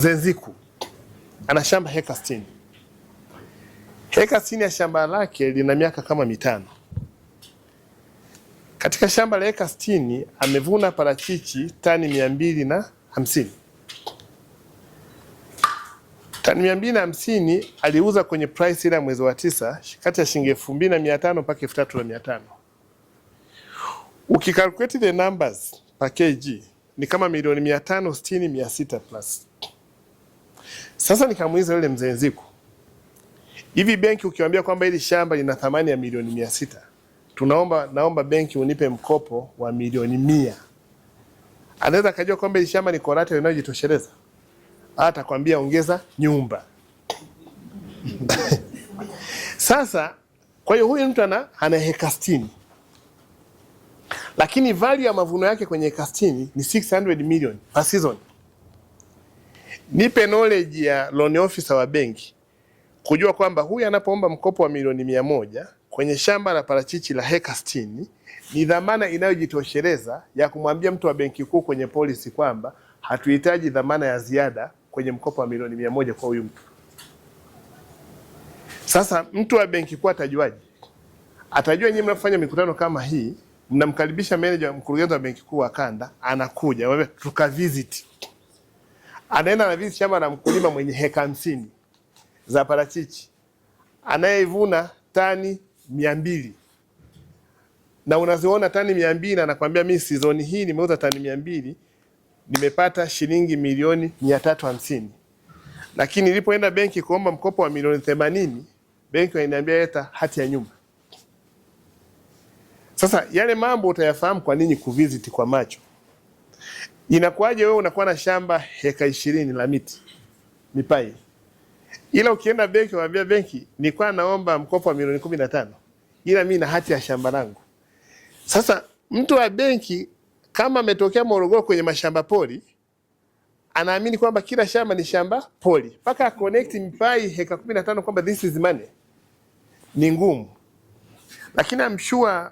Zenziku ana shamba heka 60. Heka 60 ya shamba lake lina miaka kama 5. Katika shamba la heka 60 amevuna parachichi tani 250. Tani 250 aliuza kwenye price ile ya mwezi wa 9 kati ya shilingi 2500 mpaka 3500. Ukikalculate the numbers per kg ni kama milioni 560 600 plus. Sasa nikamuuliza yule mzee Nziku, hivi benki ukiwaambia kwamba hili shamba lina thamani ya milioni 600, naomba benki unipe mkopo wa milioni 100, anaweza kujua kwamba hili shamba ni collateral inayojitosheleza? Hata kwambia ongeza nyumba. Sasa kwa hiyo huyu mtu ana heka 60, lakini value ya mavuno yake kwenye heka 60 ni 600 million per season. Nipe knowledge ya loan officer wa benki kujua kwamba huyu anapoomba mkopo wa milioni 100 kwenye shamba la parachichi la heka 60 ni dhamana inayojitosheleza ya kumwambia mtu wa benki kuu kwenye policy kwamba hatuhitaji dhamana ya ziada kwenye mkopo wa milioni 100 kwa huyu mtu. Sasa mtu wa benki kuu atajuaje? Atajua nyinyi mnafanya mikutano kama hii, mnamkaribisha manager, mkurugenzi wa benki kuu wa kanda, anakuja wewe tukavisit. Anaenda na visit shamba la mkulima mwenye heka 50 za parachichi, anayevuna tani 200, na unaziona tani 200 na anakuambia mimi season hii nimeuza tani 200, nimepata shilingi milioni 350. Lakini nilipoenda benki kuomba mkopo wa milioni 80, benki inaniambia leta hati ya nyumba. Sasa yale mambo utayafahamu kwa nini kuvisit kwa macho. Inakuwaje wewe unakuwa na shamba heka 20 la miti mipai, ila ukienda benki waambia benki nilikuwa naomba mkopo wa milioni 15, ila mimi na hati ya shamba langu. Sasa mtu wa benki kama ametokea Morogoro kwenye mashamba pori, anaamini kwamba kila shamba ni shamba pori, mpaka connect mipai heka 15 kwamba this is money, ni ngumu. Lakini I'm sure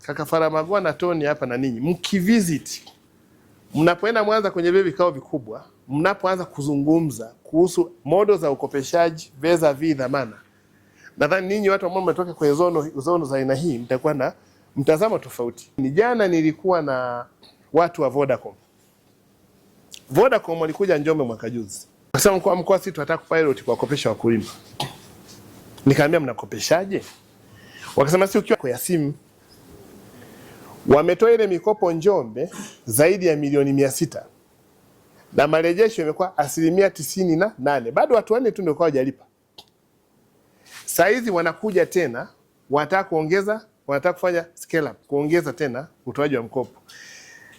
kaka Faramagwa na Tony hapa na ninyi mkivisit, mnapoenda Mwanza kwenye vile vikao vikubwa, mnapoanza kuzungumza kuhusu model za ukopeshaji visa vi dhamana, nadhani ninyi watu ambao mmetoka kwenye zono za aina hii mtakuwa na mtazamo tofauti. Ni jana nilikuwa na watu wa Vodacom. Vodacom walikuja Njombe mwaka juzi. Wakasema mkoa sisi tunataka kupilot kwa kukopesha wakulima. Nikaambia mnakopeshaje? Wakasema si ukiwa kwa simu. Wametoa ile mikopo Njombe zaidi ya milioni 600. Na marejesho yamekuwa 98%. Bado watu wanne tu ndio kwa hajalipa. Saizi wanakuja tena, wanataka kuongeza, wanataka kufanya scale up, kuongeza tena utoaji wa mkopo.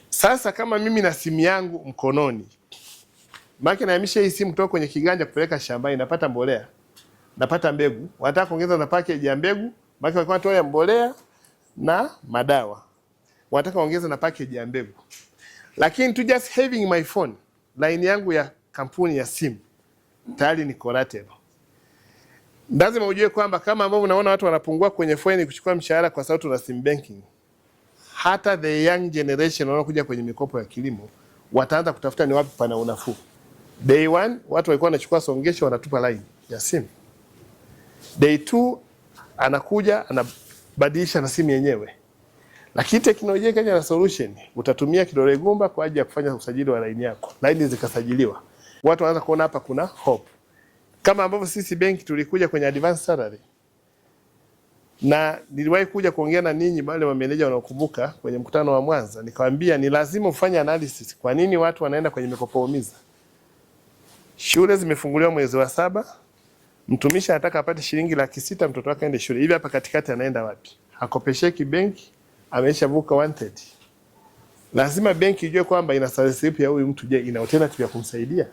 Sasa kama mimi na simu yangu mkononi, maana nahamisha hii simu kutoka kwenye kiganja kupeleka shambani, napata mbolea, napata mbegu, wanataka kuongeza na package ya mbegu, maana walikuwa wanatoa mbolea na madawa, wanataka kuongeza na package ya mbegu. Lakini to just having my phone, line yangu ya kampuni ya simu tayari ni collateral. Lazima ujue kwamba kama ambavyo unaona watu wanapungua kwenye foreign kuchukua mshahara kwa sababu tuna sim banking, hata the young generation wanaokuja kwenye mikopo ya kilimo wataanza kutafuta ni wapi pana unafuu. Day 1 watu walikuwa wanachukua songesho, wanatupa line ya simu. Day 2 anakuja anabadilisha na simu yenyewe. Lakini teknolojia ikaja na solution, utatumia kidole gumba kwa ajili ya kufanya usajili wa line yako. Line zikasajiliwa. Watu wanaanza kuona hapa kuna hope. Kama ambavyo sisi benki tulikuja kwenye advance salary. Na niliwahi kuja kuongea na ninyi wale wa manager wanaokumbuka kwenye mkutano wa Mwanza, nikamwambia ni lazima ufanye analysis kwa nini watu wanaenda kwenye mikopo umiza. Shule zimefunguliwa mwezi wa 7, mtumishi anataka apate shilingi 600 mtoto wake aende shule. Hivi hapa katikati anaenda wapi? Hakopesheki benki, ameshavuka 130. Lazima benki ijue kwamba ina salary slip ya huyu mtu, je, ina alternative ya kumsaidia?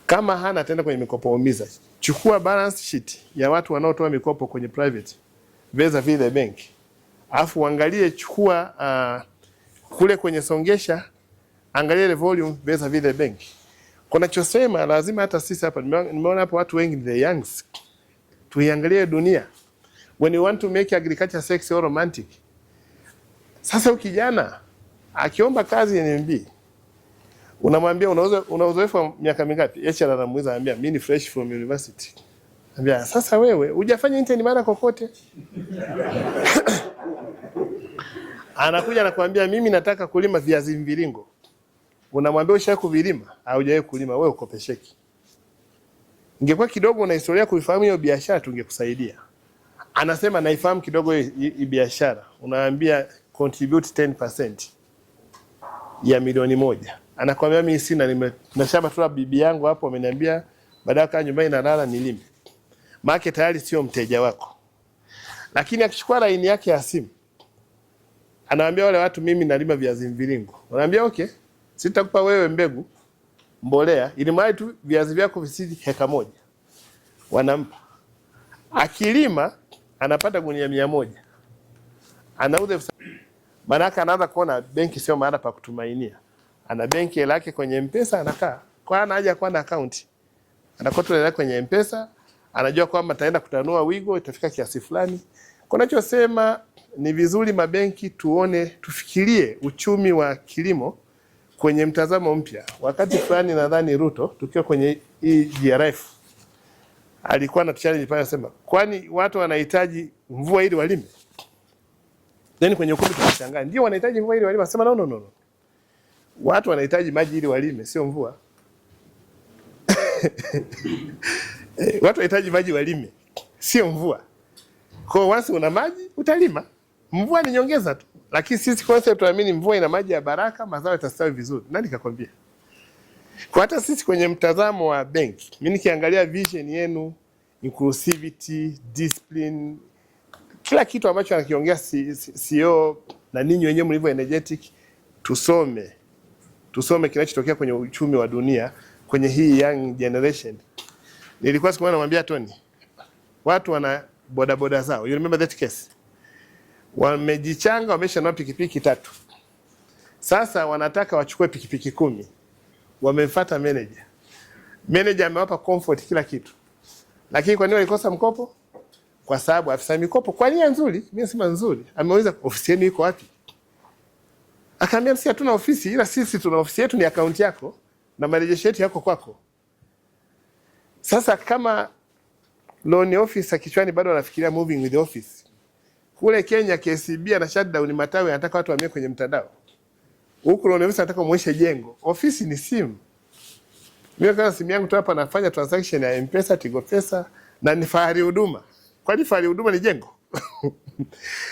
Kama hana ataenda kwenye mikopo umiza. Chukua balance sheet ya watu wanaotoa mikopo kwenye private visa vile benki. Alafu uangalie, chukua kule kwenye songesha, angalia ile volume visa vile benki. Kuna chosema lazima hata sisi hapa nimeona hapo watu wengi the youngs tuiangalie dunia. When you want to make agriculture sexy or romantic. Sasa ukijana akiomba kazi NMB, Unamwambia una uzoefu wa miaka mingapi? HR anamuuliza, anambia mimi ni fresh from university. Anambia sasa wewe hujafanya intern mara kokote? Anakuja anakuambia mimi nataka kulima viazi mviringo. Unamwambia ushawahi kuvilima au hujawahi kulima, wewe ukopesheki. Ingekuwa kidogo una historia kuifahamu hiyo biashara tungekusaidia. Anasema naifahamu kidogo hii biashara. Unaambia contribute 10% ya milioni 1. Anakuambia mimi sina, nimeshamba tu bibi yangu hapo ameniambia baadaye kaa nyumbani nalala nilime. Maana tayari sio mteja wako. Lakini akichukua line yake ya simu anawaambia wale watu mimi nalima viazi mviringo. Wanaambia okay, sitakupa wewe mbegu, mbolea, ili mradi tu viazi vyako visidi heka 1. Wanampa. Akilima anapata gunia 100. Anauza. Maana anaanza kuona benki sio mahali pa kutumainia. Ana benki yake kwenye M-Pesa anakaa. Kwa ana haja kuwa na account. Anakota ile kwenye M-Pesa, anajua kwamba ataenda kutanua wigo itafika kiasi fulani. Kunachosema ni vizuri mabenki tufikirie uchumi wa kilimo kwenye mtazamo mpya. Wakati fulani nadhani Ruto tukiwa kwenye hii GRF alikuwa na challenge pale anasema, kwani watu wanahitaji mvua ili walime? Then kwenye ukumbi tunashangaa, ndio wanahitaji mvua ili walime. Anasema no. Watu wanahitaji maji ili walime, sio mvua. Watu wanahitaji maji walime, sio mvua. Kwa once una maji utalima. Mvua ni nyongeza tu. Lakini sisi concept tunaamini mvua ina maji ya baraka, mazao yatastawi vizuri. Nani kakwambia? Kwa hata sisi kwenye mtazamo wa benki, mimi nikiangalia vision yenu, inclusivity, discipline, kila kitu ambacho anakiongea CEO na ninyi wenyewe mlivyo energetic, tusome kinachotokea kwenye uchumi wa dunia kwenye hii young generation. Nilikuwa siku moja namwambia Tony, watu wana bodaboda zao. You remember that case? Wamejichanga, wameshanunua pikipiki 3. Sasa wanataka wachukue pikipiki 10. Wamemfuata manager. Manager amewapa comfort kila kitu. Lakini kwa nini walikosa mkopo? Kwa sababu afisa mikopo kwa nia nzuri, mimi nasema nzuri, ameuliza ofisi yenu iko wapi? Akaambia sisi hatuna ofisi, ila sisi tuna ofisi yetu, ni account yako na marejesho yetu yako kwako. Sasa kama loan officer kichwani bado anafikiria moving with the office. Kule Kenya KCB na shutdown matawi anataka watu wahamie kwenye mtandao. Huku loan officer anataka muoshe jengo. Ofisi ni simu. Mimi kama simu yangu tu hapa nafanya transaction ya M-Pesa, Tigo Pesa na ni Fahari Huduma. Kwani Fahari Huduma ni jengo?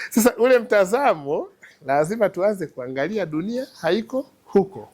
Sasa ule mtazamo lazima tuanze kuangalia dunia haiko huko.